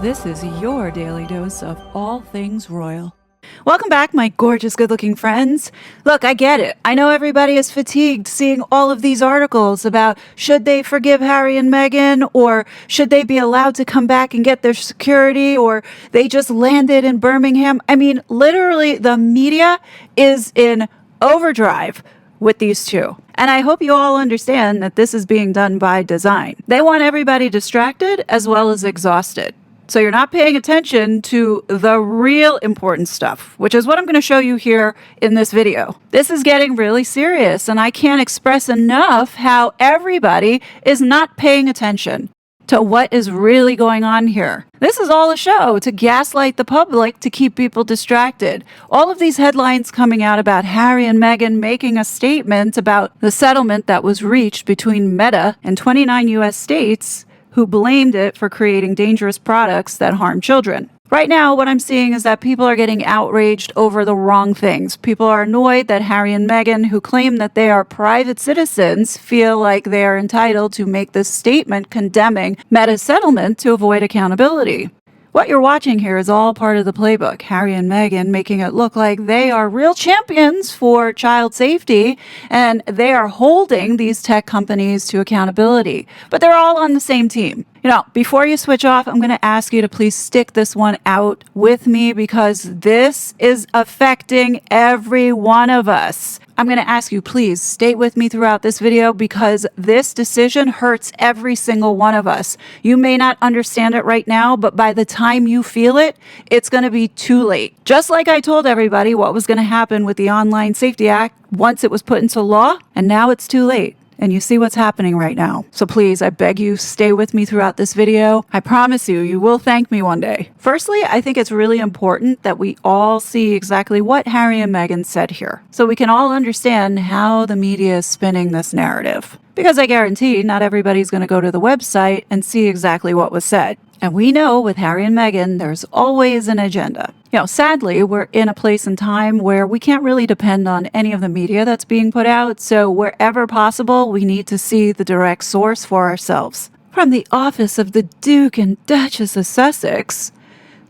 This is your daily dose of all things royal. Welcome back, my gorgeous, good-looking friends. Look, I get it. I know everybody is fatigued seeing all of these articles about should they forgive Harry and Meghan, or should they be allowed to come back and get their security, or they just landed in Birmingham. I mean, literally, the media is in overdrive with these two. And I hope you all understand that this is being done by design. They want everybody distracted as well as exhausted. So you're not paying attention to the real important stuff, which is what I'm going to show you here in this video. This is getting really serious, and I can't express enough how everybody is not paying attention to what is really going on here. This is all a show to gaslight the public, to keep people distracted. All of these headlines coming out about Harry and Meghan making a statement about the settlement that was reached between Meta and 29 U.S. states who blamed it for creating dangerous products that harm children. Right now, what I'm seeing is that people are getting outraged over the wrong things. People are annoyed that Harry and Meghan, who claim that they are private citizens, feel like they are entitled to make this statement condemning Meta's settlement to avoid accountability. What you're watching here is all part of the playbook. Harry and Meghan making it look like they are real champions for child safety, and they are holding these tech companies to accountability. But they're all on the same team. You know, before you switch off, I'm going to ask you to please stick this one out with me, because this is affecting every one of us. I'm going to ask you, please stay with me throughout this video, because this decision hurts every single one of us. You may not understand it right now, but by the time you feel it, it's going to be too late. Just like I told everybody what was going to happen with the Online Safety Act once it was put into law, and now it's too late. And you see what's happening right now. So please, I beg you, stay with me throughout this video. I promise you, you will thank me one day. Firstly, I think it's really important that we all see exactly what Harry and Meghan said here, so we can all understand how the media is spinning this narrative. Because I guarantee not everybody's going to go to the website and see exactly what was said. And we know with Harry and Meghan, there's always an agenda. You know, sadly, we're in a place and time where we can't really depend on any of the media that's being put out. So wherever possible, we need to see the direct source for ourselves. From the office of the Duke and Duchess of Sussex,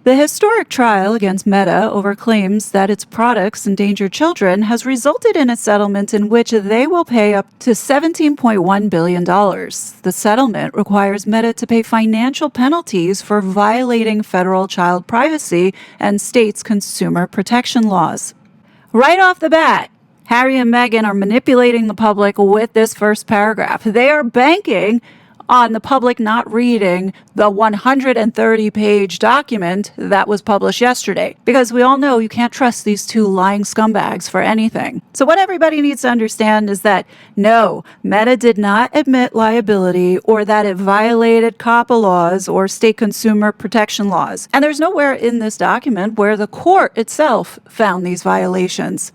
the historic trial against Meta over claims that its products endanger children has resulted in a settlement in which they will pay up to $17.1 billion. The settlement requires Meta to pay financial penalties for violating federal child privacy and states' consumer protection laws. Right off the bat, Harry and Meghan are manipulating the public with this first paragraph. They are banking on the public not reading the 130-page document that was published yesterday, because we all know you can't trust these two lying scumbags for anything. So what everybody needs to understand is that no, Meta did not admit liability, or that it violated COPPA laws or state consumer protection laws. And there's nowhere in this document where the court itself found these violations.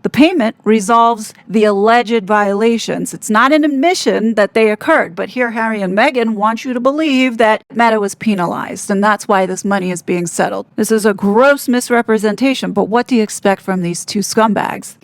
The payment resolves the alleged violations. It's not an admission that they occurred, but here Harry and Meghan want you to believe that Meta was penalized, and that's why this money is being settled. This is a gross misrepresentation, but what do you expect from these two scumbags?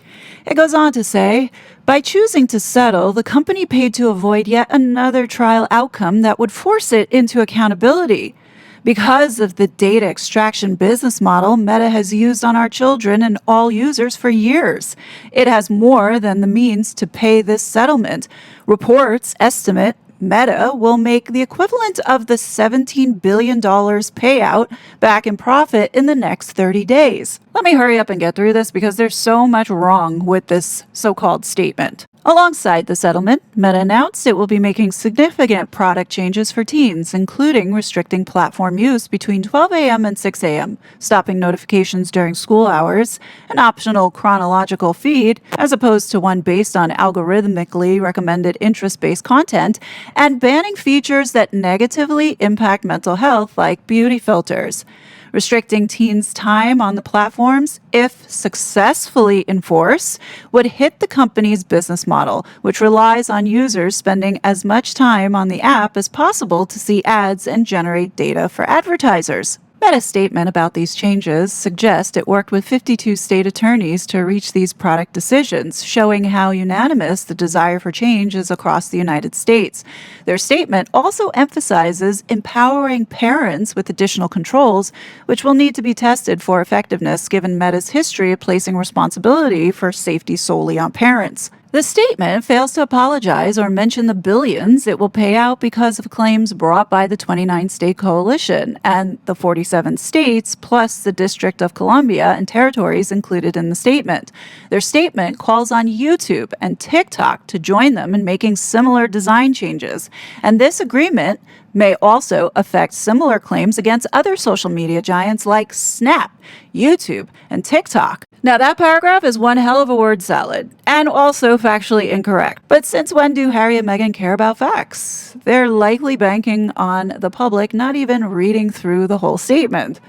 It goes on to say, by choosing to settle, the company paid to avoid yet another trial outcome that would force it into accountability. Because of the data extraction business model Meta has used on our children and all users for years, it has more than the means to pay this settlement. Reports estimate Meta will make the equivalent of the $17 billion payout back in profit in the next 30 days. Let me hurry up and get through this, because there's so much wrong with this so-called statement. Alongside the settlement, Meta announced it will be making significant product changes for teens, including restricting platform use between 12 a.m. and 6 a.m., stopping notifications during school hours, an optional chronological feed as opposed to one based on algorithmically recommended interest-based content, and banning features that negatively impact mental health, like beauty filters. Restricting teens' time on the platforms, if successfully enforced, would hit the company's business model, which relies on users spending as much time on the app as possible to see ads and generate data for advertisers. Meta's statement about these changes suggests it worked with 52 state attorneys to reach these product decisions, showing how unanimous the desire for change is across the United States. Their statement also emphasizes empowering parents with additional controls, which will need to be tested for effectiveness given Meta's history of placing responsibility for safety solely on parents. The statement fails to apologize or mention the billions it will pay out because of claims brought by the 29-state coalition and the 47 states, plus the District of Columbia and territories included in the statement. Their statement calls on YouTube and TikTok to join them in making similar design changes, and this agreement may also affect similar claims against other social media giants like Snap, YouTube, and TikTok. Now, that paragraph is one hell of a word salad, and also factually incorrect. But since when do Harry and Meghan care about facts? They're likely banking on the public not even reading through the whole statement.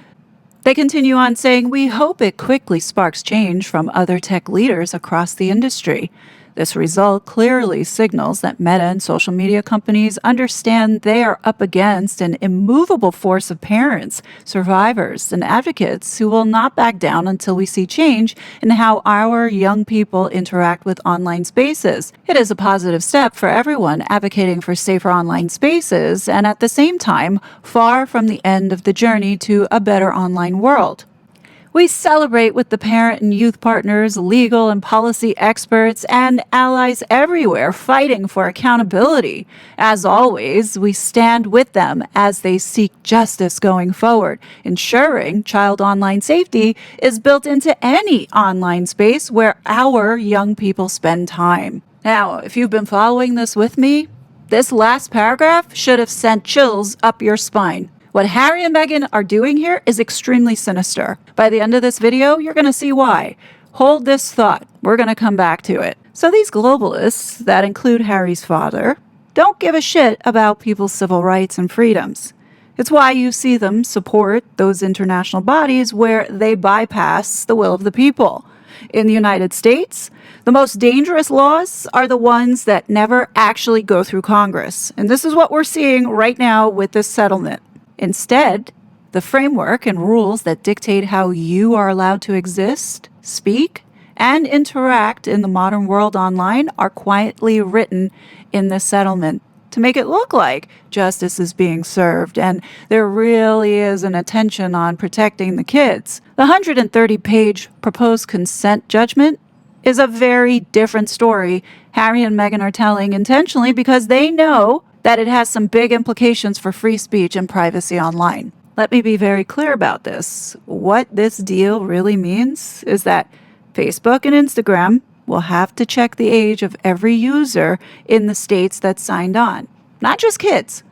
They continue on saying, "We hope it quickly sparks change from other tech leaders across the industry." This result clearly signals that Meta and social media companies understand they are up against an immovable force of parents, survivors, and advocates who will not back down until we see change in how our young people interact with online spaces. It is a positive step for everyone advocating for safer online spaces, and at the same time, far from the end of the journey to a better online world. We celebrate with the parent and youth partners, legal and policy experts, and allies everywhere fighting for accountability. As always, we stand with them as they seek justice going forward. Ensuring child online safety is built into any online space where our young people spend time. Now, if you've been following this with me, this last paragraph should have sent chills up your spine. What Harry and Meghan are doing here is extremely sinister. By the end of this video, you're going to see why. Hold this thought. We're going to come back to it. So these globalists, that include Harry's father, don't give a shit about people's civil rights and freedoms. It's why you see them support those international bodies where they bypass the will of the people. In the United States, the most dangerous laws are the ones that never actually go through Congress. And this is what we're seeing right now with this settlement. Instead, the framework and rules that dictate how you are allowed to exist, speak, and interact in the modern world online are quietly written in this settlement to make it look like justice is being served and there really is an attention on protecting the kids. The 130-page proposed consent judgment is a very different story Harry and Meghan are telling intentionally because they know that it has some big implications for free speech and privacy online. Let me be very clear about this. What this deal really means is that Facebook and Instagram will have to check the age of every user in the states that signed on, not just kids.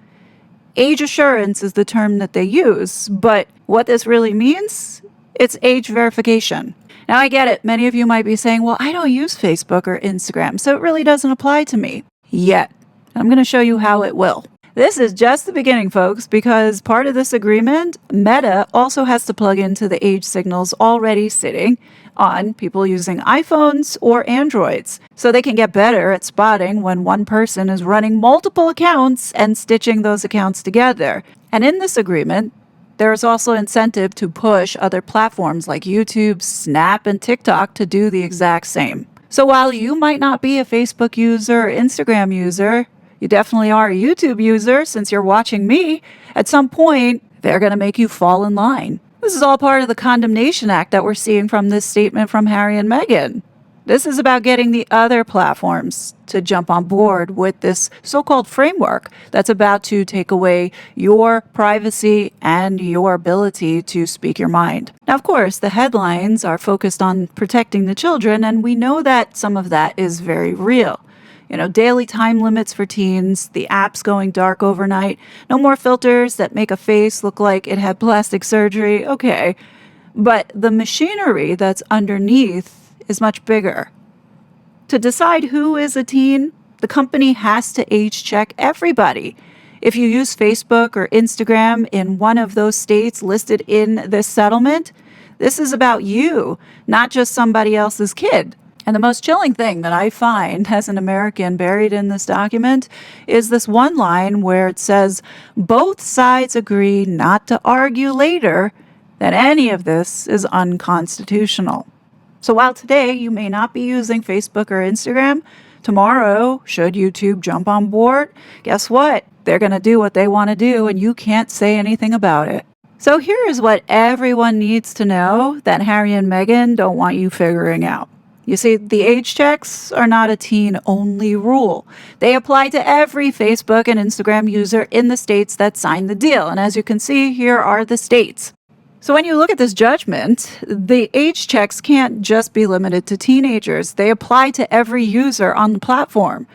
Age assurance is the term that they use, but what this really means, it's age verification. Now, I get it. Many of you might be saying, well, I don't use Facebook or Instagram, so it really doesn't apply to me yet. I'm going to show you how it will. This is just the beginning, folks, because part of this agreement, Meta also has to plug into the age signals already sitting on people using iPhones or Androids, so they can get better at spotting when one person is running multiple accounts and stitching those accounts together. And in this agreement, there is also incentive to push other platforms like YouTube, Snap, and TikTok to do the exact same. So while you might not be a Facebook user or Instagram user, you definitely are a YouTube user since you're watching me. At some point, they're going to make you fall in line. This is all part of the Condemnation Act that we're seeing from this statement from Harry and Meghan. This is about getting the other platforms to jump on board with this so-called framework that's about to take away your privacy and your ability to speak your mind. Now, of course, the headlines are focused on protecting the children, and we know that some of that is very real. Daily time limits for teens, the apps going dark overnight, no more filters that make a face look like it had plastic surgery. Okay, but the machinery that's underneath is much bigger. To decide who is a teen, the company has to age check everybody. If you use Facebook or Instagram in one of those states listed in this settlement, this is about you, not just somebody else's kid. And the most chilling thing that I find as an American buried in this document is this one line where it says, both sides agree not to argue later that any of this is unconstitutional. So while today you may not be using Facebook or Instagram, tomorrow, should YouTube jump on board, guess what? They're going to do what they want to do and you can't say anything about it. So here is what everyone needs to know that Harry and Meghan don't want you figuring out. You see, the age checks are not a teen-only rule. They apply to every Facebook and Instagram user in the states that signed the deal. And as you can see, here are the states. So when you look at this judgment, the age checks can't just be limited to teenagers. They apply to every user on the platform.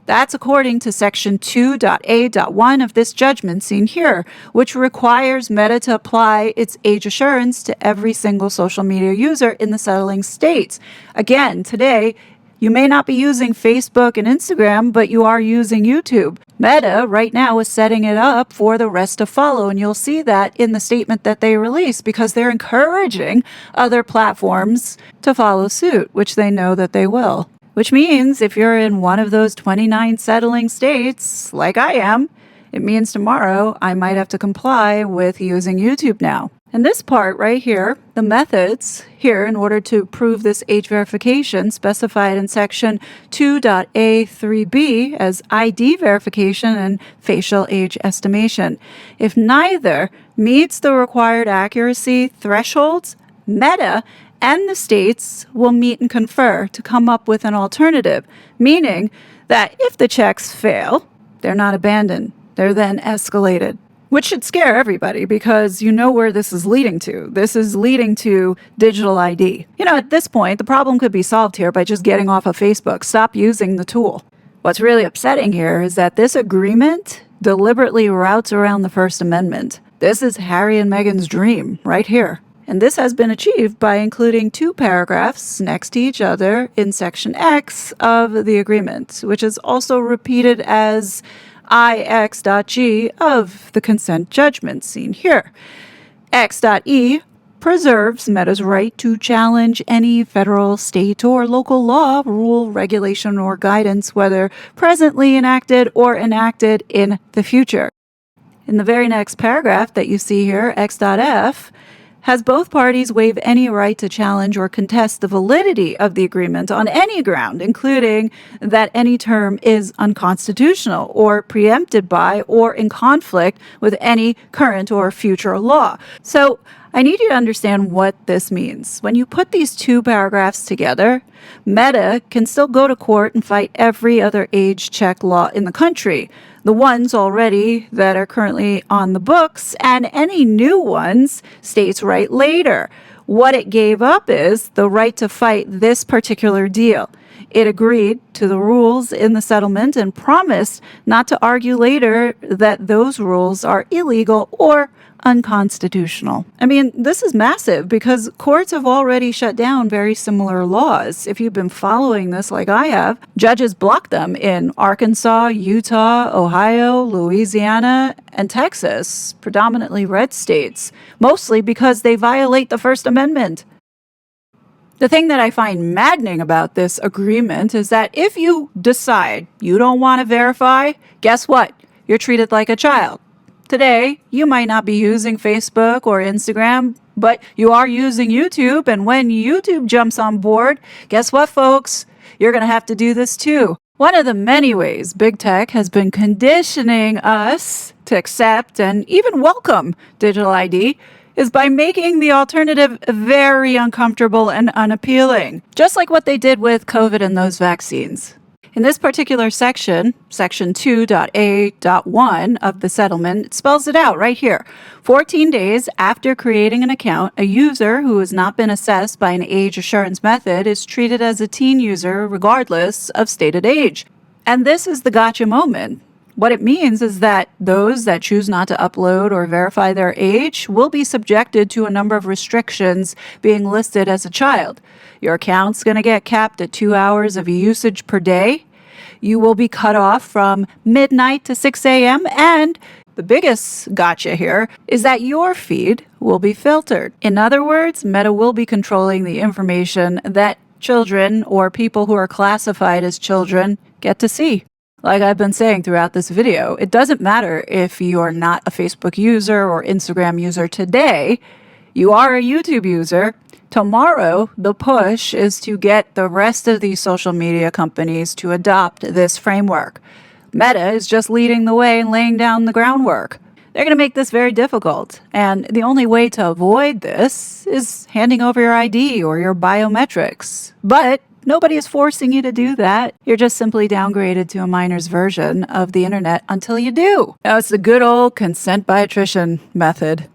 That's according to Section 2.A.1 of this judgment seen here, which requires Meta to apply its age assurance to every single social media user in the settling states. Again, today, you may not be using Facebook and Instagram, but you are using YouTube. Meta right now is setting it up for the rest to follow, and you'll see that in the statement that they release because they're encouraging other platforms to follow suit, which they know that they will. Which means if you're in one of those 29 settling states, like I am, it means tomorrow I might have to comply with using YouTube now. And this part right here, the methods here in order to prove this age verification specified in Section 2.A.3b as ID verification and facial age estimation. If neither meets the required accuracy thresholds, Meta and the states will meet and confer to come up with an alternative, meaning that if the checks fail, they're not abandoned. They're then escalated, which should scare everybody because you know where this is leading to. This is leading to digital ID. At this point, the problem could be solved here by just getting off of Facebook. Stop using the tool. What's really upsetting here is that this agreement deliberately routes around the First Amendment. This is Harry and Meghan's dream right here. And this has been achieved by including two paragraphs next to each other in Section X of the agreement, which is also repeated as IX.G of the consent judgment seen here. X.E preserves Meta's right to challenge any federal, state, or local law, rule, regulation, or guidance, whether presently enacted or enacted in the future. In the very next paragraph that you see here, X.F, has both parties waive any right to challenge or contest the validity of the agreement on any ground, including that any term is unconstitutional or preempted by or in conflict with any current or future law. So I need you to understand what this means. When you put these two paragraphs together, Meta can still go to court and fight every other age check law in the country, the ones already that are currently on the books, and any new ones states right later. What it gave up is the right to fight this particular deal. It agreed to the rules in the settlement and promised not to argue later that those rules are illegal or unconstitutional. I mean, this is massive because courts have already shut down very similar laws. If you've been following this like I have, judges blocked them in Arkansas, Utah, Ohio, Louisiana, and Texas, predominantly red states, mostly because they violate the First Amendment. The thing that I find maddening about this agreement is that if you decide you don't want to verify, guess what? You're treated like a child. Today, you might not be using Facebook or Instagram, but you are using YouTube, and when YouTube jumps on board, guess what, folks? You're going to have to do this too. One of the many ways big tech has been conditioning us to accept and even welcome digital ID is by making the alternative very uncomfortable and unappealing, just like what they did with COVID and those vaccines. In this particular section, Section 2.A.1 of the settlement, it spells it out right here. 14 days after creating an account, a user who has not been assessed by an age assurance method is treated as a teen user regardless of stated age. And this is the gotcha moment. What it means is that those that choose not to upload or verify their age will be subjected to a number of restrictions being listed as a child. Your account's going to get capped at 2 hours of usage per day. You will be cut off from midnight to 6 a.m. And the biggest gotcha here is that your feed will be filtered. In other words, Meta will be controlling the information that children or people who are classified as children get to see. Like I've been saying throughout this video, it doesn't matter if you're not a Facebook user or Instagram user today, you are a YouTube user. Tomorrow, the push is to get the rest of these social media companies to adopt this framework. Meta is just leading the way and laying down the groundwork. They're going to make this very difficult. And the only way to avoid this is handing over your ID or your biometrics. But nobody is forcing you to do that. You're just simply downgraded to a minor's version of the internet until you do. Now, it's the good old consent by attrition method.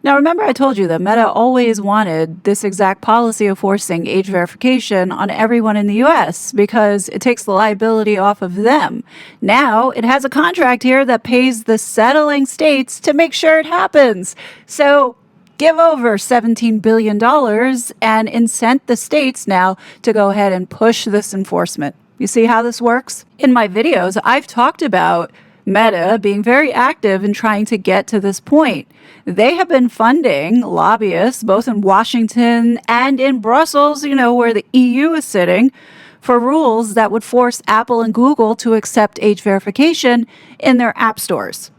Now, remember I told you that Meta always wanted this exact policy of forcing age verification on everyone in the US because it takes the liability off of them. Now, it has a contract here that pays the settling states to make sure it happens. So, give over $17 billion and incent the states now to go ahead and push this enforcement. You see how this works? In my videos, I've talked about Meta being very active in trying to get to this point. They have been funding lobbyists, both in Washington and in Brussels, where the EU is sitting, for rules that would force Apple and Google to accept age verification in their app stores.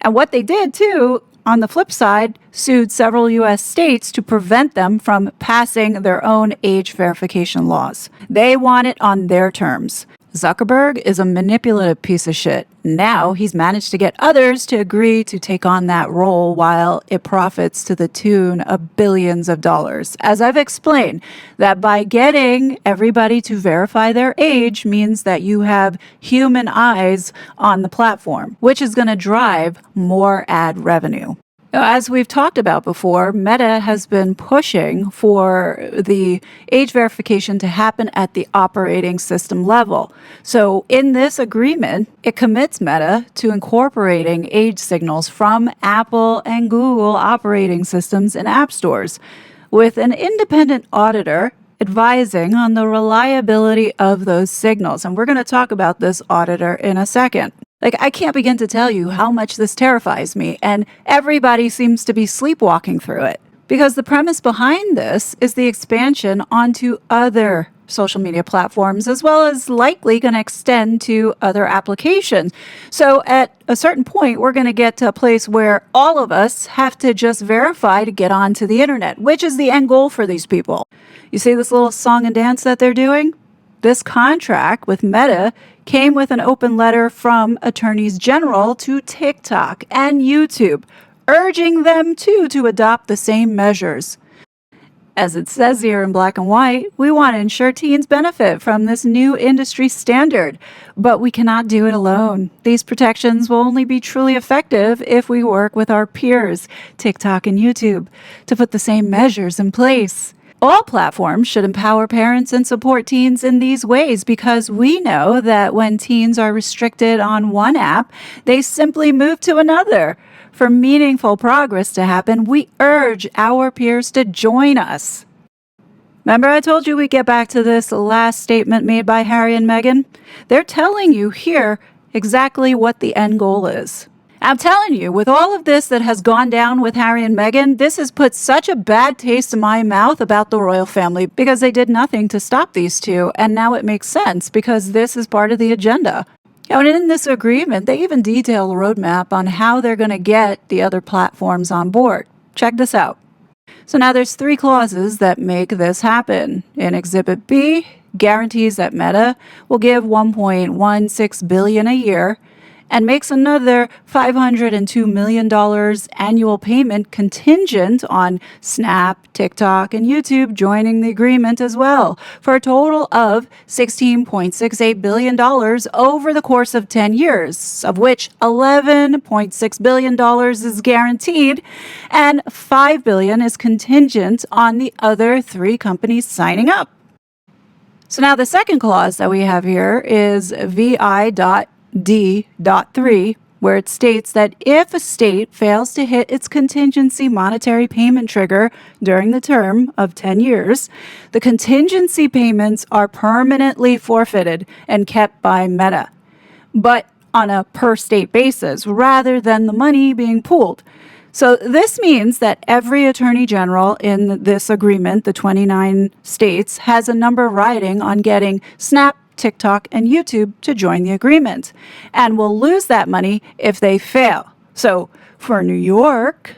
And what they did, too, on the flip side, sued several U.S. states to prevent them from passing their own age verification laws. They want it on their terms. Zuckerberg is a manipulative piece of shit. Now he's managed to get others to agree to take on that role while it profits to the tune of billions of dollars. As I've explained, that by getting everybody to verify their age means that you have human eyes on the platform, which is going to drive more ad revenue. Now, as we've talked about before, Meta has been pushing for the age verification to happen at the operating system level. So in this agreement, it commits Meta to incorporating age signals from Apple and Google operating systems in app stores, with an independent auditor advising on the reliability of those signals. And we're going to talk about this auditor in a second. I can't begin to tell you how much this terrifies me, and everybody seems to be sleepwalking through it. Because the premise behind this is the expansion onto other social media platforms, as well as likely going to extend to other applications. So at a certain point, we're going to get to a place where all of us have to just verify to get onto the internet, which is the end goal for these people. You see this little song and dance that they're doing? This contract with Meta came with an open letter from attorneys general to TikTok and YouTube, urging them to adopt the same measures. As it says here in black and white, we want to ensure teens benefit from this new industry standard, but we cannot do it alone. These protections will only be truly effective if we work with our peers, TikTok and YouTube, to put the same measures in place. All platforms should empower parents and support teens in these ways because we know that when teens are restricted on one app, they simply move to another. For meaningful progress to happen, we urge our peers to join us. Remember I told you we'd get back to this last statement made by Harry and Meghan? They're telling you here exactly what the end goal is. I'm telling you, with all of this that has gone down with Harry and Meghan, this has put such a bad taste in my mouth about the royal family because they did nothing to stop these two, and now it makes sense because this is part of the agenda. And in this agreement, they even detail a roadmap on how they're going to get the other platforms on board. Check this out. So now there's 3 clauses that make this happen. In Exhibit B, guarantees that Meta will give $1.16 billion a year and makes another $502 million annual payment contingent on Snap, TikTok, and YouTube joining the agreement as well, for a total of $16.68 billion over the course of 10 years, of which $11.6 billion is guaranteed and $5 billion is contingent on the other 3 companies signing up. So now the second clause that we have here is VI.D.3, where it states that if a state fails to hit its contingency monetary payment trigger during the term of 10 years, the contingency payments are permanently forfeited and kept by Meta, but on a per state basis rather than the money being pooled. So this means that every attorney general in this agreement, the 29 states, has a number riding on getting Snap, TikTok, and YouTube to join the agreement, and will lose that money if they fail. So for New York,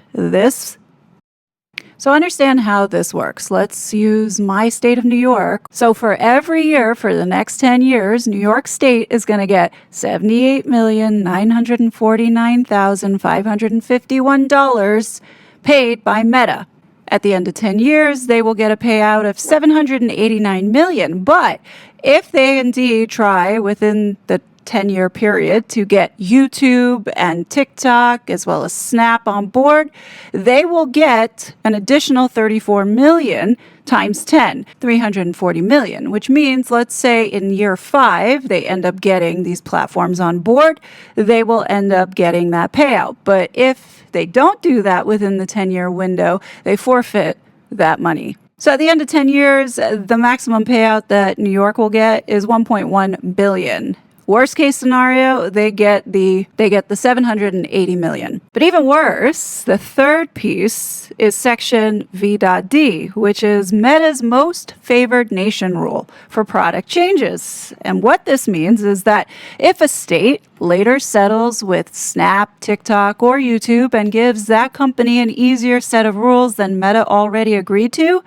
So understand how this works. Let's use my state of New York. So for every year for the next 10 years, New York State is going to get $78,949,551 paid by Meta. At the end of 10 years, they will get a payout of $789 million. But if they indeed try within the 10-year period to get YouTube and TikTok as well as Snap on board, they will get an additional $34 million times 10, $340 million, which means, let's say in year 5, they end up getting these platforms on board, they will end up getting that payout. But if they don't do that within the 10-year window, they forfeit that money. So at the end of 10 years, the maximum payout that New York will get is $1.1 billion. Worst case scenario, they get the $780 million. But even worse, the third piece is Section V.D, which is Meta's most favored nation rule for product changes. And what this means is that if a state later settles with Snap, TikTok, or YouTube and gives that company an easier set of rules than Meta already agreed to,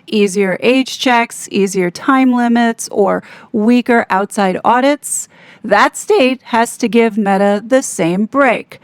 easier age checks, easier time limits, or weaker outside audits, that state has to give Meta the same break.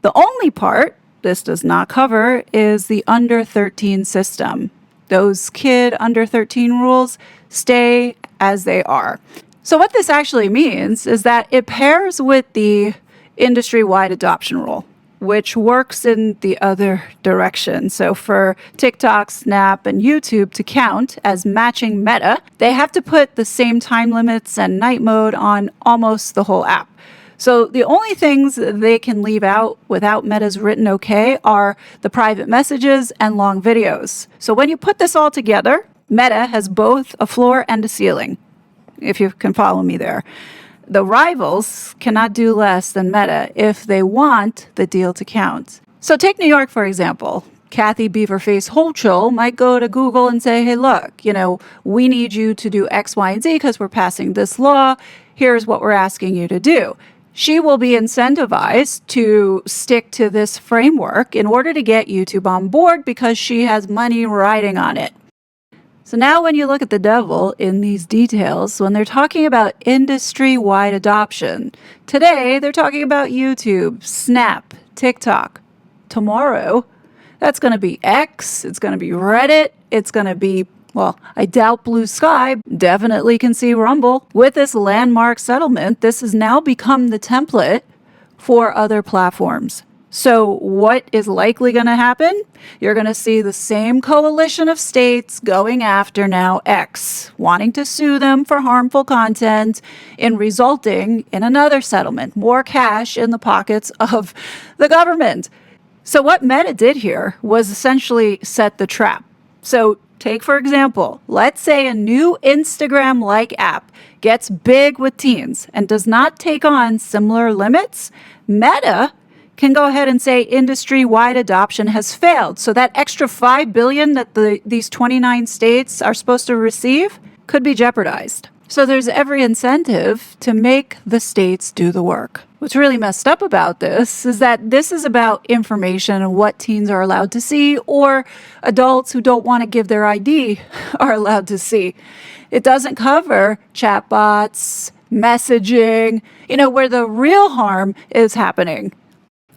The only part this does not cover is the under 13 system. Those kid under 13 rules stay as they are. So what this actually means is that it pairs with the industry-wide adoption rule, which works in the other direction. So for TikTok, Snap, and YouTube to count as matching Meta, they have to put the same time limits and night mode on almost the whole app. So the only things they can leave out without Meta's written okay are the private messages and long videos. So when you put this all together, Meta has both a floor and a ceiling, if you can follow me there. The rivals cannot do less than Meta if they want the deal to count. So take New York, for example. Kathy Beaverface Hochul might go to Google and say, hey, look, we need you to do X, Y, and Z because we're passing this law. Here's what we're asking you to do. She will be incentivized to stick to this framework in order to get YouTube on board because she has money riding on it. So now when you look at the devil in these details, when they're talking about industry-wide adoption, today they're talking about YouTube, Snap, TikTok. Tomorrow, that's going to be X, it's going to be Reddit, it's going to be, I doubt Blue Sky, definitely can see Rumble. With this landmark settlement, this has now become the template for other platforms. So what is likely going to happen? You're going to see the same coalition of states going after now X, wanting to sue them for harmful content and resulting in another settlement, more cash in the pockets of the government. So what Meta did here was essentially set the trap. So take, for example, let's say a new Instagram-like app gets big with teens and does not take on similar limits. Meta can go ahead and say industry-wide adoption has failed. So that extra $5 billion that these 29 states are supposed to receive could be jeopardized. So there's every incentive to make the states do the work. What's really messed up about this is that this is about information and what teens are allowed to see, or adults who don't want to give their ID are allowed to see. It doesn't cover chatbots, messaging, where the real harm is happening.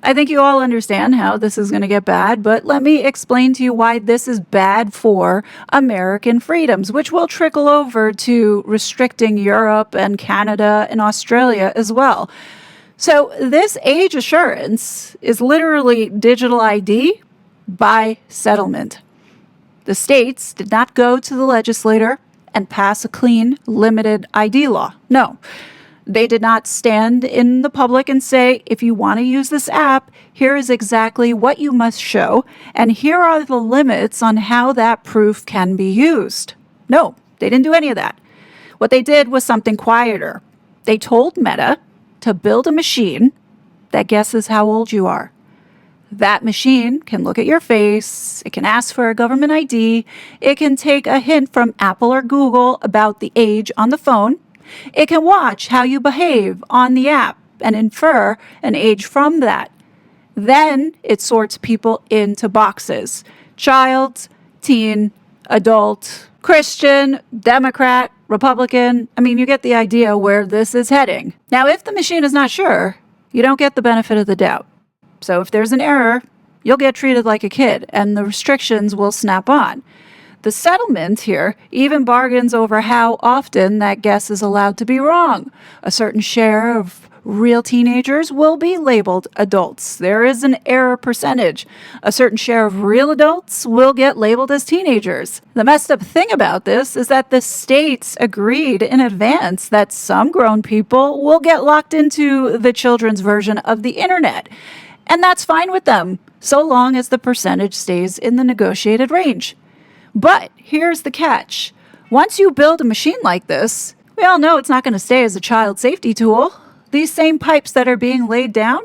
I think you all understand how this is going to get bad, but let me explain to you why this is bad for American freedoms, which will trickle over to restricting Europe and Canada and Australia as well. So this age assurance is literally digital ID by settlement. The states did not go to the legislator and pass a clean, limited ID law. No. They did not stand in the public and say, if you want to use this app, here is exactly what you must show, and here are the limits on how that proof can be used. No, they didn't do any of that. What they did was something quieter. They told Meta to build a machine that guesses how old you are. That machine can look at your face, it can ask for a government ID, it can take a hint from Apple or Google about the age on the phone, it can watch how you behave on the app and infer an age from that. Then it sorts people into boxes: child, teen, adult, Christian, Democrat, Republican. I mean, you get the idea where this is heading. Now, if the machine is not sure, you don't get the benefit of the doubt. So if there's an error, you'll get treated like a kid, and the restrictions will snap on. The settlement here even bargains over how often that guess is allowed to be wrong. A certain share of real teenagers will be labeled adults. There is an error percentage. A certain share of real adults will get labeled as teenagers. The messed up thing about this is that the states agreed in advance that some grown people will get locked into the children's version of the internet. And that's fine with them, so long as the percentage stays in the negotiated range. But here's the catch. Once you build a machine like this, we all know it's not going to stay as a child safety tool. These same pipes that are being laid down,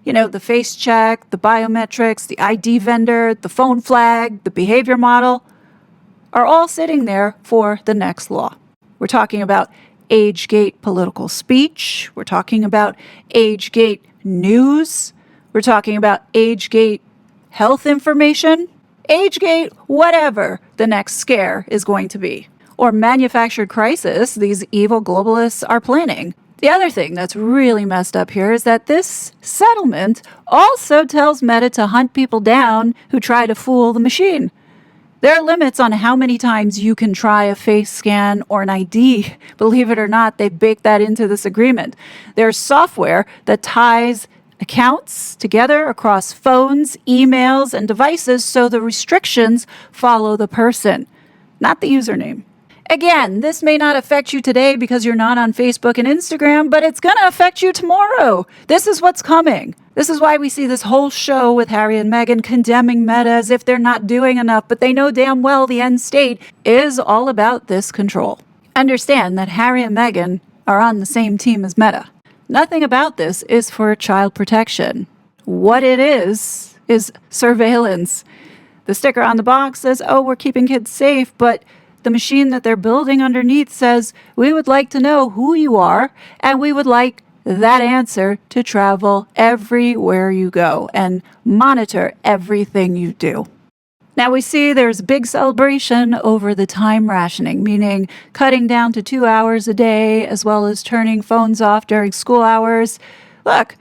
the face check, the biometrics, the ID vendor, the phone flag, the behavior model, are all sitting there for the next law. We're talking about age-gate political speech. We're talking about age-gate news. We're talking about age-gate health information. Age-gate whatever the next scare is going to be. Or manufactured crisis these evil globalists are planning. The other thing that's really messed up here is that this settlement also tells Meta to hunt people down who try to fool the machine. There are limits on how many times you can try a face scan or an ID. Believe it or not, they baked that into this agreement. There's software that ties accounts together across phones, emails, and devices so the restrictions follow the person, not the username. Again, this may not affect you today because you're not on Facebook and Instagram, but it's going to affect you tomorrow. This is what's coming. This is why we see this whole show with Harry and Meghan condemning Meta as if they're not doing enough, but they know damn well the end state is all about this control. Understand that Harry and Meghan are on the same team as Meta. Nothing about this is for child protection. What it is surveillance. The sticker on the box says, oh, we're keeping kids safe, but the machine that they're building underneath says, we would like to know who you are, and we would like that answer to travel everywhere you go and monitor everything you do. Now we see there's a big celebration over the time rationing, meaning cutting down to 2 hours a day, as well as turning phones off during school hours. Look,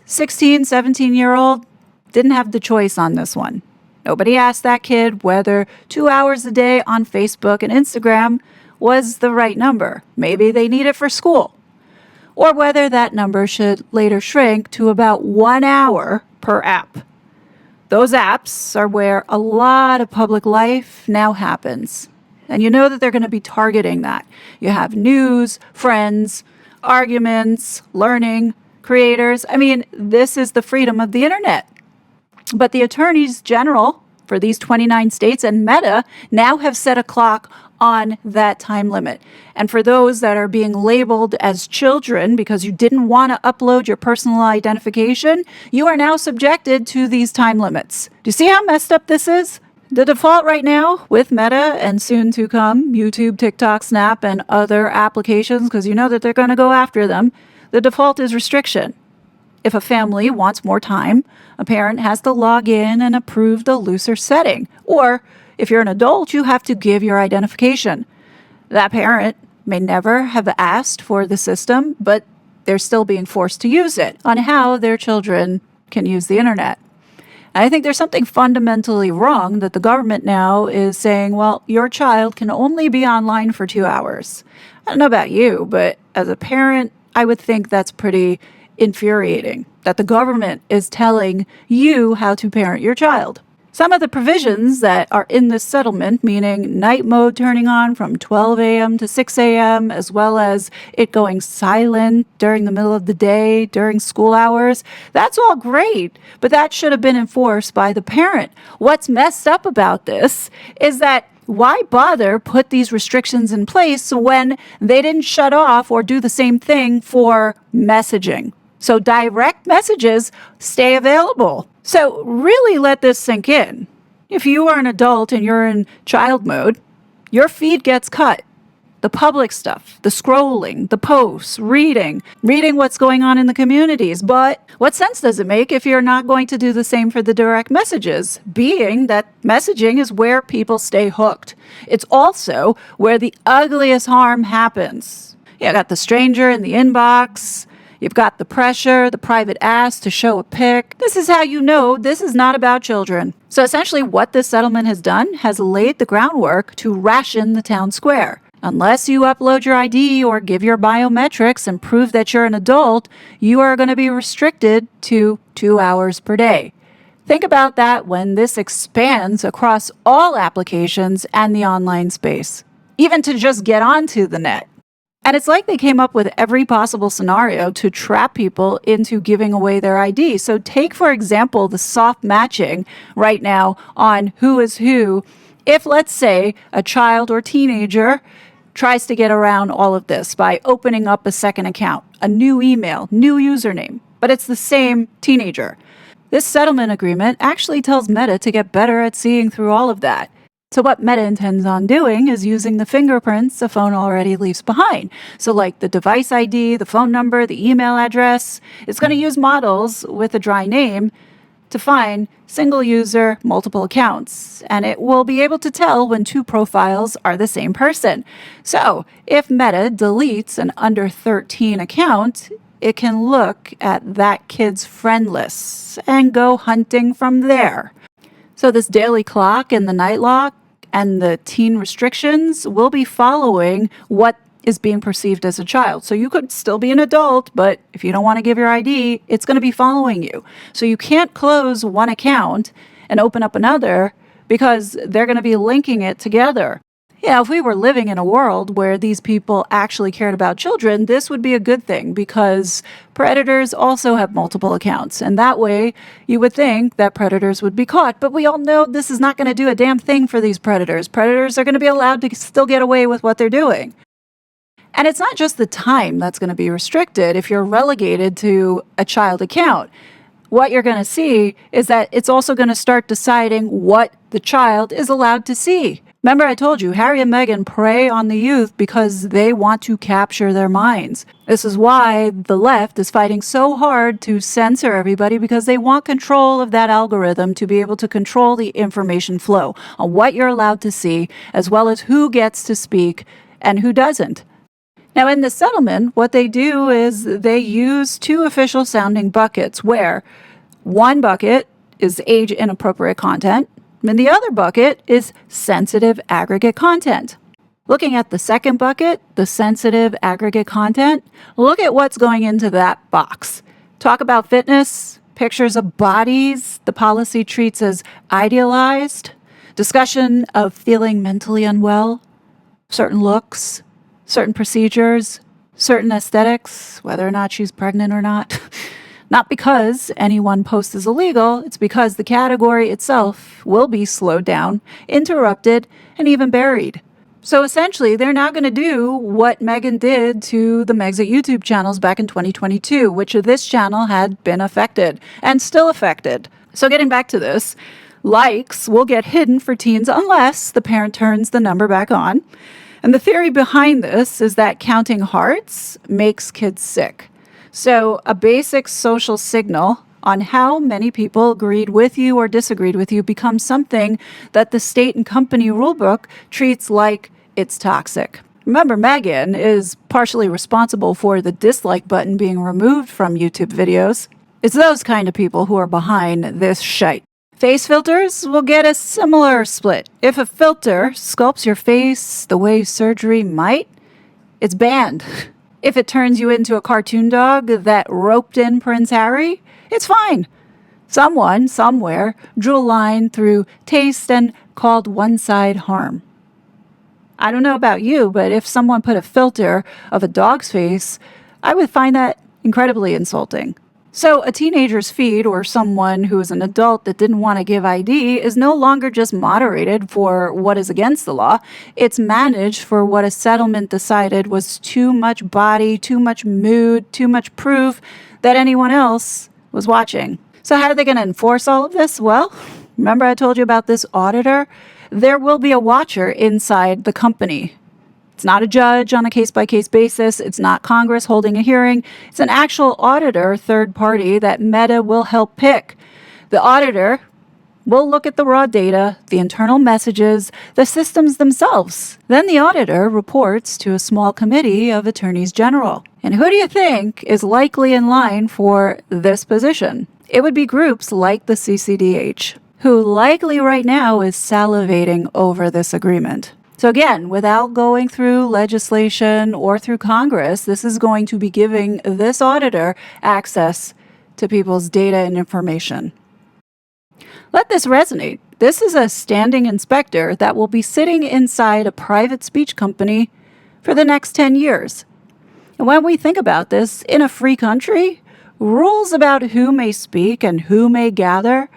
16, 17-year-old didn't have the choice on this one. Nobody asked that kid whether 2 hours a day on Facebook and Instagram was the right number. Maybe they need it for school. Or whether that number should later shrink to about 1 hour per app. Those apps are where a lot of public life now happens. And you know that they're going to be targeting that. You have news, friends, arguments, learning, creators. I mean, this is the freedom of the internet. But the attorneys general for these 29 states and Meta now have set a clock on that time limit. And for those that are being labeled as children because you didn't want to upload your personal identification, you are now subjected to these time limits. Do you see how messed up this is? The default right now with Meta and soon to come YouTube, TikTok, Snap, and other applications, because you know that they're going to go after them, the default is restriction. If a family wants more time, a parent has to log in and approve the looser setting. Or if you're an adult, you have to give your identification. That parent may never have asked for the system, but they're still being forced to use it on how their children can use the internet. And I think there's something fundamentally wrong that the government now is saying, well, your child can only be online for 2 hours. I don't know about you, but as a parent, I would think that's pretty infuriating that the government is telling you how to parent your child. Some of the provisions that are in this settlement, meaning night mode turning on from 12 a.m. to 6 a.m., as well as it going silent during the middle of the day, during school hours, that's all great, but that should have been enforced by the parent. What's messed up about this is that why bother put these restrictions in place when they didn't shut off or do the same thing for messaging? So direct messages stay available. So really let this sink in. If you are an adult and you're in child mode, your feed gets cut. The public stuff, the scrolling, the posts, reading what's going on in the communities. But what sense does it make if you're not going to do the same for the direct messages, being that messaging is where people stay hooked? It's also where the ugliest harm happens. You got the stranger in the inbox. You've got the pressure, the private ask to show a pic. This is how you know this is not about children. So essentially what this settlement has done has laid the groundwork to ration the town square. Unless you upload your ID or give your biometrics and prove that you're an adult, you are going to be restricted to 2 hours per day. Think about that when this expands across all applications and the online space, even to just get onto the net. And it's like they came up with every possible scenario to trap people into giving away their ID. So take, for example, the soft matching right now on who is who. If, let's say, a child or teenager tries to get around all of this by opening up a second account, a new email, new username, but it's the same teenager. This settlement agreement actually tells Meta to get better at seeing through all of that. So what Meta intends on doing is using the fingerprints a phone already leaves behind. So like the device ID, the phone number, the email address, it's going to use models with a dry name to find single user, multiple accounts. And it will be able to tell when two profiles are the same person. So if Meta deletes an under 13 account, it can look at that kid's friend lists and go hunting from there. So this daily clock and the night lock and the teen restrictions will be following what is being perceived as a child. So you could still be an adult, but if you don't want to give your ID, it's going to be following you. So you can't close one account and open up another because they're going to be linking it together. Yeah, if we were living in a world where these people actually cared about children, this would be a good thing because predators also have multiple accounts. And that way, you would think that predators would be caught. But we all know this is not going to do a damn thing for these predators. Predators are going to be allowed to still get away with what they're doing. And it's not just the time that's going to be restricted if you're relegated to a child account. What you're going to see is that it's also going to start deciding what the child is allowed to see. Remember I told you, Harry and Meghan prey on the youth because they want to capture their minds. This is why the left is fighting so hard to censor everybody because they want control of that algorithm to be able to control the information flow on what you're allowed to see, as well as who gets to speak and who doesn't. Now, in the settlement, what they do is they use two official sounding buckets where one bucket is age inappropriate content and the other bucket is sensitive aggregate content. Looking at the second bucket, the sensitive aggregate content, look at what's going into that box. Talk about fitness, pictures of bodies the policy treats as idealized, discussion of feeling mentally unwell, certain looks, certain procedures, certain aesthetics, whether or not she's pregnant or not. Not because any one post is illegal, it's because the category itself will be slowed down, interrupted, and even buried. So essentially, they're now going to do what Meghan did to the Megxit YouTube channels back in 2022, which this channel had been affected and still affected. So getting back to this, likes will get hidden for teens unless the parent turns the number back on. And the theory behind this is that counting hearts makes kids sick. So a basic social signal on how many people agreed with you or disagreed with you becomes something that the state and company rulebook treats like it's toxic. Remember, Meghan is partially responsible for the dislike button being removed from YouTube videos. It's those kind of people who are behind this shite. Face filters will get a similar split. If a filter sculpts your face the way surgery might, it's banned. If it turns you into a cartoon dog that roped in Prince Harry, it's fine. Someone, somewhere, drew a line through taste and called one side harm. I don't know about you, but if someone put a filter of a dog's face, I would find that incredibly insulting. So a teenager's feed or someone who is an adult that didn't want to give ID is no longer just moderated for what is against the law. It's managed for what a settlement decided was too much body, too much mood, too much proof that anyone else was watching. So how are they going to enforce all of this? Well, remember I told you about this auditor? There will be a watcher inside the company. It's not a judge on a case-by-case basis. It's not Congress holding a hearing. It's an actual auditor, third party, that Meta will help pick. The auditor will look at the raw data, the internal messages, the systems themselves. Then the auditor reports to a small committee of attorneys general. And who do you think is likely in line for this position? It would be groups like the CCDH, who likely right now is salivating over this agreement. So again, without going through legislation or through Congress, this is going to be giving this auditor access to people's data and information. Let this resonate. This is a standing inspector that will be sitting inside a private speech company for the next 10 years. And when we think about this, in a free country, rules about who may speak and who may gather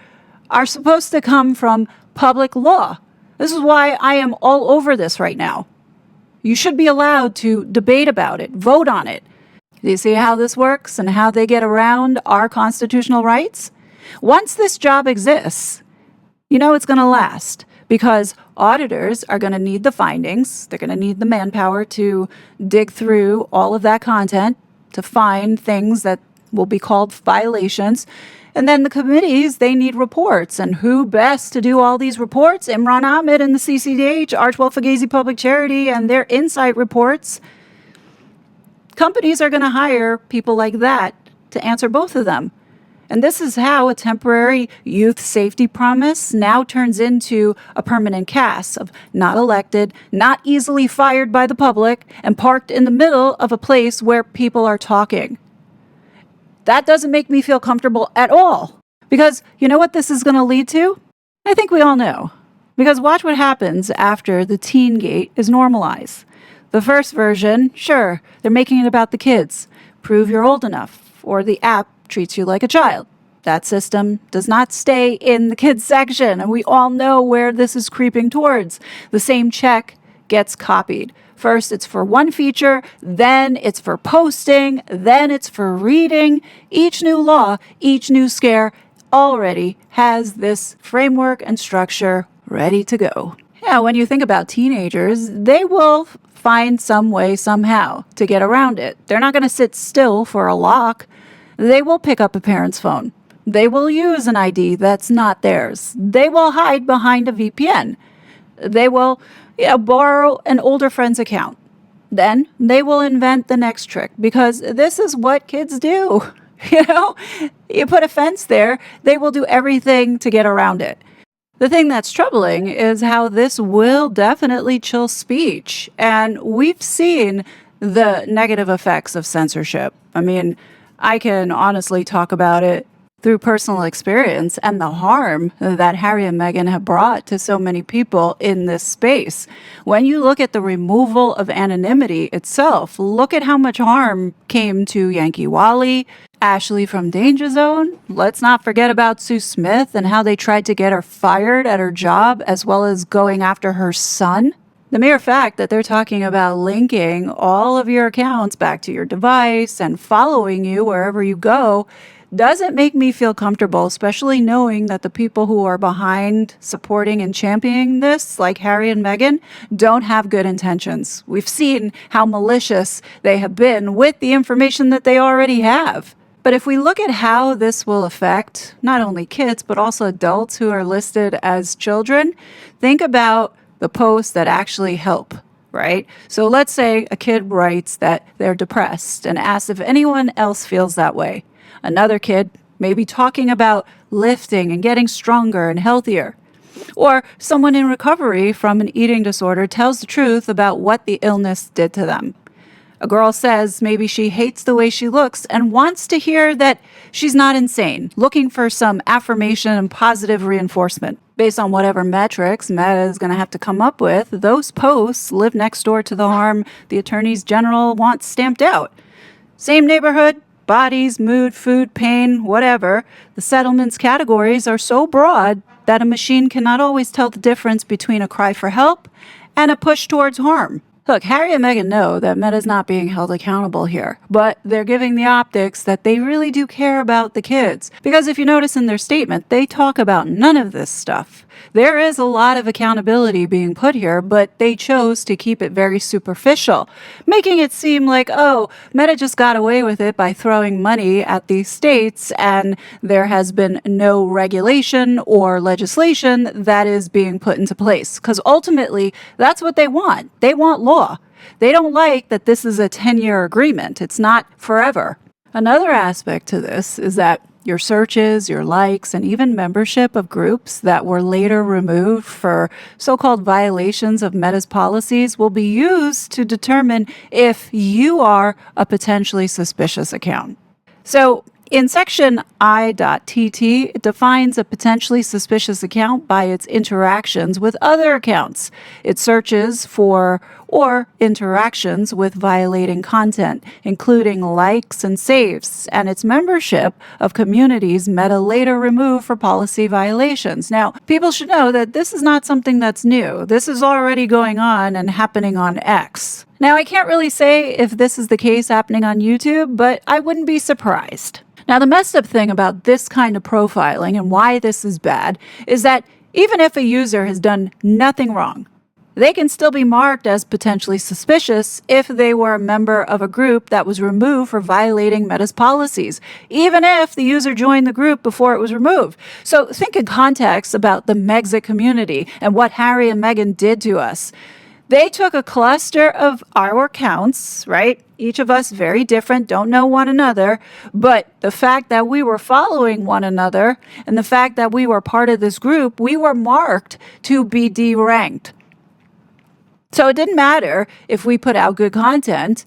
are supposed to come from public law. This is why I am all over this right now. You should be allowed to debate about it, vote on it. Do you see how this works and how they get around our constitutional rights? Once this job exists, you know it's going to last because auditors are going to need the findings. They're going to need the manpower to dig through all of that content to find things that will be called violations. And then the committees, they need reports. And who best to do all these reports? Imran Ahmed and the CCDH, Archwell Fugazi Public Charity, and their insight reports. Companies are going to hire people like that to answer both of them. And this is how a temporary youth safety promise now turns into a permanent cast of not elected, not easily fired by the public, and parked in the middle of a place where people are talking. That doesn't make me feel comfortable at all. Because you know what this is going to lead to? I think we all know. Because watch what happens after the teen gate is normalized. The first version, sure, they're making it about the kids. Prove you're old enough. Or the app treats you like a child. That system does not stay in the kids section. And we all know where this is creeping towards. The same check gets copied. First, it's for one feature, then it's for posting, then it's for reading. Each new law, each new scare already has this framework and structure ready to go. Yeah, when you think about teenagers, they will find some way somehow to get around it. They're not going to sit still for a lock. They will pick up a parent's phone. They will use an ID that's not theirs. They will hide behind a VPN. They will borrow an older friend's account. Then they will invent the next trick because this is what kids do. You put a fence there, they will do everything to get around it. The thing that's troubling is how this will definitely chill speech. And we've seen the negative effects of censorship. I mean, I can honestly talk about it through personal experience and the harm that Harry and Meghan have brought to so many people in this space. When you look at the removal of anonymity itself, look at how much harm came to Yankee Wally, Ashley from Danger Zone. Let's not forget about Sue Smith and how they tried to get her fired at her job, as well as going after her son. The mere fact that they're talking about linking all of your accounts back to your device and following you wherever you go doesn't make me feel comfortable, especially knowing that the people who are behind supporting and championing this, like Harry and Meghan, don't have good intentions. We've seen how malicious they have been with the information that they already have. But if we look at how this will affect not only kids, but also adults who are listed as children, think about the posts that actually help, right? So let's say a kid writes that they're depressed and asks if anyone else feels that way. Another kid may be talking about lifting and getting stronger and healthier. Or someone in recovery from an eating disorder tells the truth about what the illness did to them. A girl says maybe she hates the way she looks and wants to hear that she's not insane, looking for some affirmation and positive reinforcement. Based on whatever metrics Meta is going to have to come up with, those posts live next door to the harm the attorneys general wants stamped out. Same neighborhood, bodies, mood, food, pain, whatever. The settlements categories are so broad that a machine cannot always tell the difference between a cry for help and a push towards harm. Look, Harry and Meghan know that Meta's not being held accountable here, but they're giving the optics that they really do care about the kids. Because if you notice in their statement, they talk about none of this stuff. There is a lot of accountability being put here, but they chose to keep it very superficial, making it seem like, oh, Meta just got away with it by throwing money at these states, and there has been no regulation or legislation that is being put into place. Because ultimately, that's what they want. They want law. They don't like that this is a 10-year agreement. It's not forever. Another aspect to this is that your searches, your likes, and even membership of groups that were later removed for so-called violations of Meta's policies will be used to determine if you are a potentially suspicious account. So in section I.tt, it defines a potentially suspicious account by its interactions with other accounts. It searches for or interactions with violating content, including likes and saves, and its membership of communities Meta later removed for policy violations. Now, people should know that this is not something that's new. This is already going on and happening on X. Now, I can't really say if this is the case happening on YouTube, but I wouldn't be surprised. Now, the messed up thing about this kind of profiling and why this is bad is that even if a user has done nothing wrong, they can still be marked as potentially suspicious if they were a member of a group that was removed for violating Meta's policies, even if the user joined the group before it was removed. So think in context about the Megxit community and what Harry and Meghan did to us. They took a cluster of our accounts, right? Each of us very different, don't know one another, but the fact that we were following one another and the fact that we were part of this group, we were marked to be deranked. So it didn't matter if we put out good content.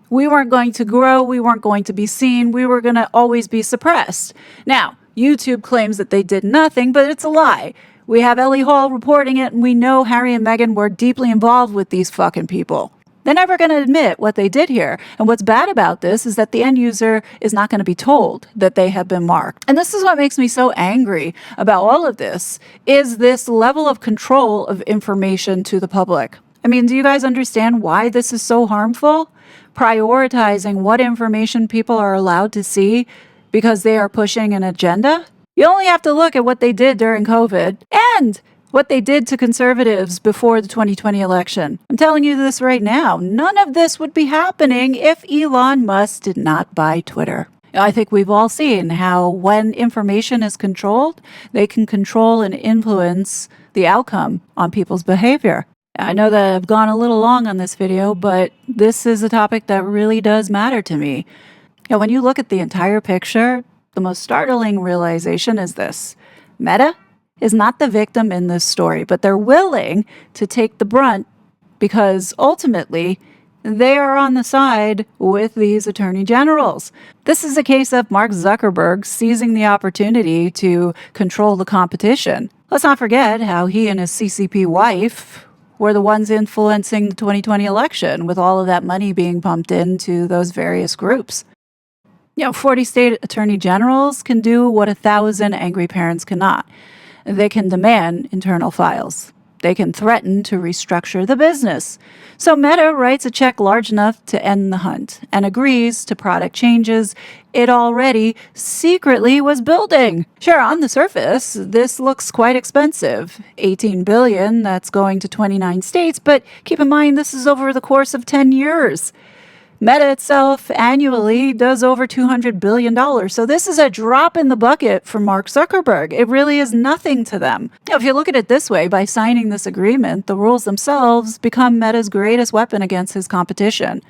We weren't going to grow. We weren't going to be seen. We were going to always be suppressed. Now, YouTube claims that they did nothing, but it's a lie. We have Ellie Hall reporting it, and we know Harry and Meghan were deeply involved with these fucking people. They're never going to admit what they did here. And what's bad about this is that the end user is not going to be told that they have been marked. And this is what makes me so angry about all of this, is this level of control of information to the public. I mean, do you guys understand why this is so harmful? Prioritizing what information people are allowed to see because they are pushing an agenda? You only have to look at what they did during COVID and what they did to conservatives before the 2020 election. I'm telling you this right now. None of this would be happening if Elon Musk did not buy Twitter. I think we've all seen how when information is controlled, they can control and influence the outcome on people's behavior. I know that I've gone a little long on this video, but this is a topic that really does matter to me. When you look at the entire picture, the most startling realization is this. Meta is not the victim in this story, but they're willing to take the brunt because ultimately they are on the side with these attorney generals. This is a case of Mark Zuckerberg seizing the opportunity to control the competition. Let's not forget how he and his CCP wife were the ones influencing the 2020 election with all of that money being pumped into those various groups. 40 state attorney generals can do what 1,000 angry parents cannot. They can demand internal files. They can threaten to restructure the business. So Meta writes a check large enough to end the hunt and agrees to product changes it already secretly was building. Sure, on the surface, this looks quite expensive. $18 billion, that's going to 29 states, but keep in mind this is over the course of 10 years. Meta itself annually does over $200 billion. So this is a drop in the bucket for Mark Zuckerberg. It really is nothing to them. If you look at it this way, by signing this agreement, the rules themselves become Meta's greatest weapon against his competition.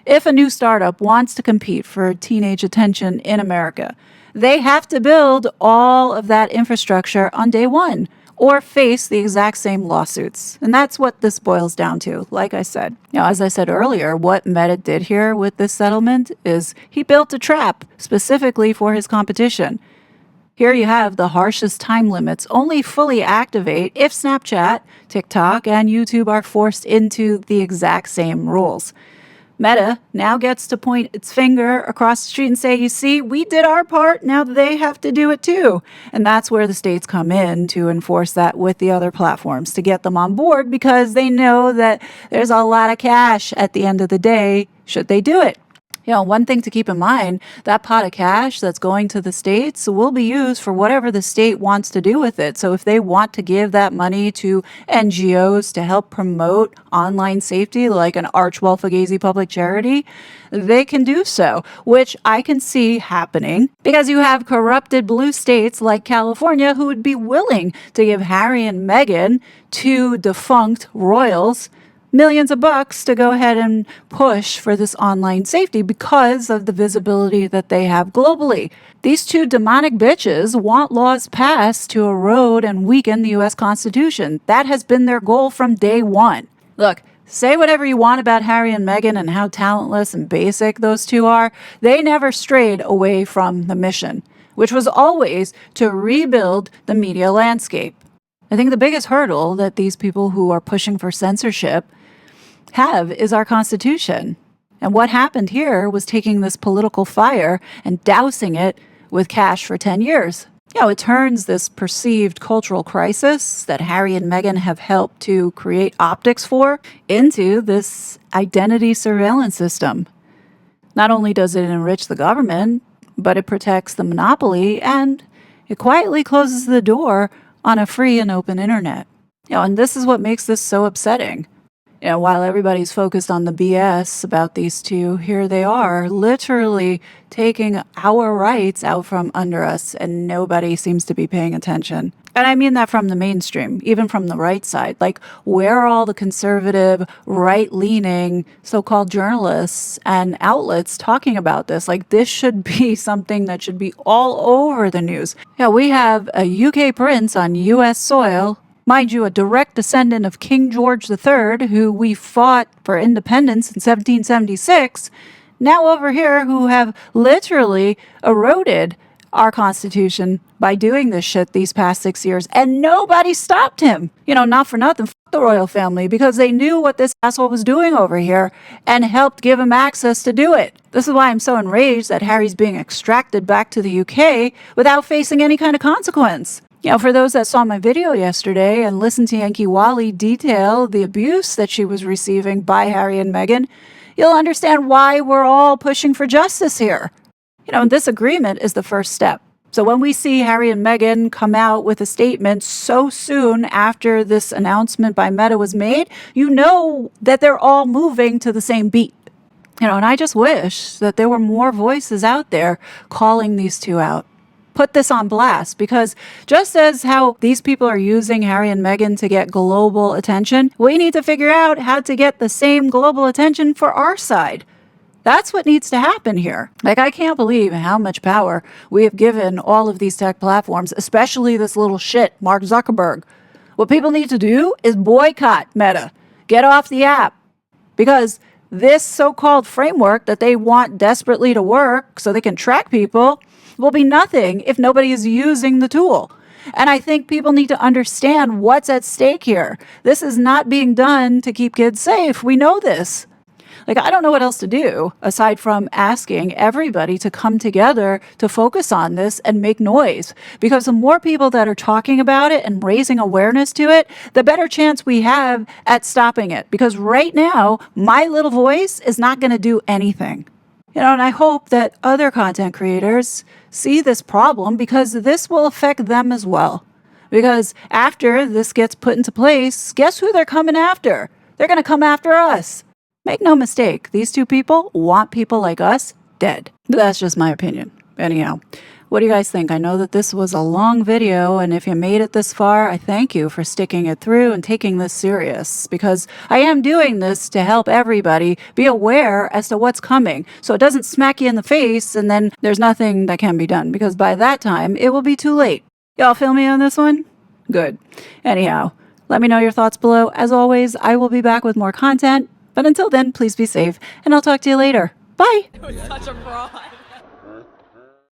If a new startup wants to compete for teenage attention in America, they have to build all of that infrastructure on day one, or face the exact same lawsuits. And that's what this boils down to, like I said. As I said earlier, what Meta did here with this settlement is he built a trap specifically for his competition. Here you have the harshest time limits only fully activate if Snapchat, TikTok, and YouTube are forced into the exact same rules. Meta now gets to point its finger across the street and say, you see, we did our part, now they have to do it too. And that's where the states come in to enforce that with the other platforms, to get them on board, because they know that there's a lot of cash at the end of the day should they do it. One thing to keep in mind, that pot of cash that's going to the states will be used for whatever the state wants to do with it. So if they want to give that money to NGOs to help promote online safety, like an Archwell-Fugazi public charity, they can do so, which I can see happening because you have corrupted blue states like California who would be willing to give Harry and Meghan, two defunct royals, millions of bucks to go ahead and push for this online safety because of the visibility that they have globally. These two demonic bitches want laws passed to erode and weaken the U.S. Constitution. That has been their goal from day one. Look, say whatever you want about Harry and Meghan and how talentless and basic those two are. They never strayed away from the mission, which was always to rebuild the media landscape. I think the biggest hurdle that these people who are pushing for censorship have is our Constitution. And what happened here was taking this political fire and dousing it with cash for 10 years. It turns this perceived cultural crisis that Harry and Meghan have helped to create optics for into this identity surveillance system. Not only does it enrich the government, but it protects the monopoly and it quietly closes the door on a free and open internet. And this is what makes this so upsetting. While everybody's focused on the BS about these two, here they are literally taking our rights out from under us, and nobody seems to be paying attention. And I mean that from the mainstream, even from the right side. Like, where are all the conservative, right-leaning, so-called journalists and outlets talking about this? Like, this should be something that should be all over the news. We have a UK prince on US soil, mind you, a direct descendant of King George III, who we fought for independence in 1776, now over here who have literally eroded our Constitution by doing this shit these past 6 years, and nobody stopped him. Not for nothing, the royal family, because they knew what this asshole was doing over here and helped give him access to do it. This is why I'm so enraged that Harry's being extracted back to the UK without facing any kind of consequence. For those that saw my video yesterday and listened to Yankee Wally detail the abuse that she was receiving by Harry and Meghan, you'll understand why we're all pushing for justice here. This agreement is the first step. So when we see Harry and Meghan come out with a statement so soon after this announcement by Meta was made, you know that they're all moving to the same beat. And I just wish that there were more voices out there calling these two out. Put this on blast, because just as how these people are using Harry and Meghan to get global attention, we need to figure out how to get the same global attention for our side. That's what needs to happen here. I can't believe how much power we have given all of these tech platforms, especially this little shit, Mark Zuckerberg. What people need to do is boycott Meta. Get off the app. Because this so-called framework that they want desperately to work so they can track people will be nothing if nobody is using the tool. And I think people need to understand what's at stake here. This is not being done to keep kids safe. We know this. I don't know what else to do aside from asking everybody to come together to focus on this and make noise. Because the more people that are talking about it and raising awareness to it, the better chance we have at stopping it. Because right now, my little voice is not going to do anything. And I hope that other content creators see this problem, because this will affect them as well. Because after this gets put into place, guess who they're coming after? They're going to come after us. Make no mistake, these two people want people like us dead. But that's just my opinion. Anyhow, what do you guys think? I know that this was a long video, and if you made it this far, I thank you for sticking it through and taking this serious, because I am doing this to help everybody be aware as to what's coming, so it doesn't smack you in the face and then there's nothing that can be done, because by that time, it will be too late. Y'all feel me on this one? Good. Anyhow, let me know your thoughts below. As always, I will be back with more content, but until then, please be safe, and I'll talk to you later. Bye! It was such a fraud.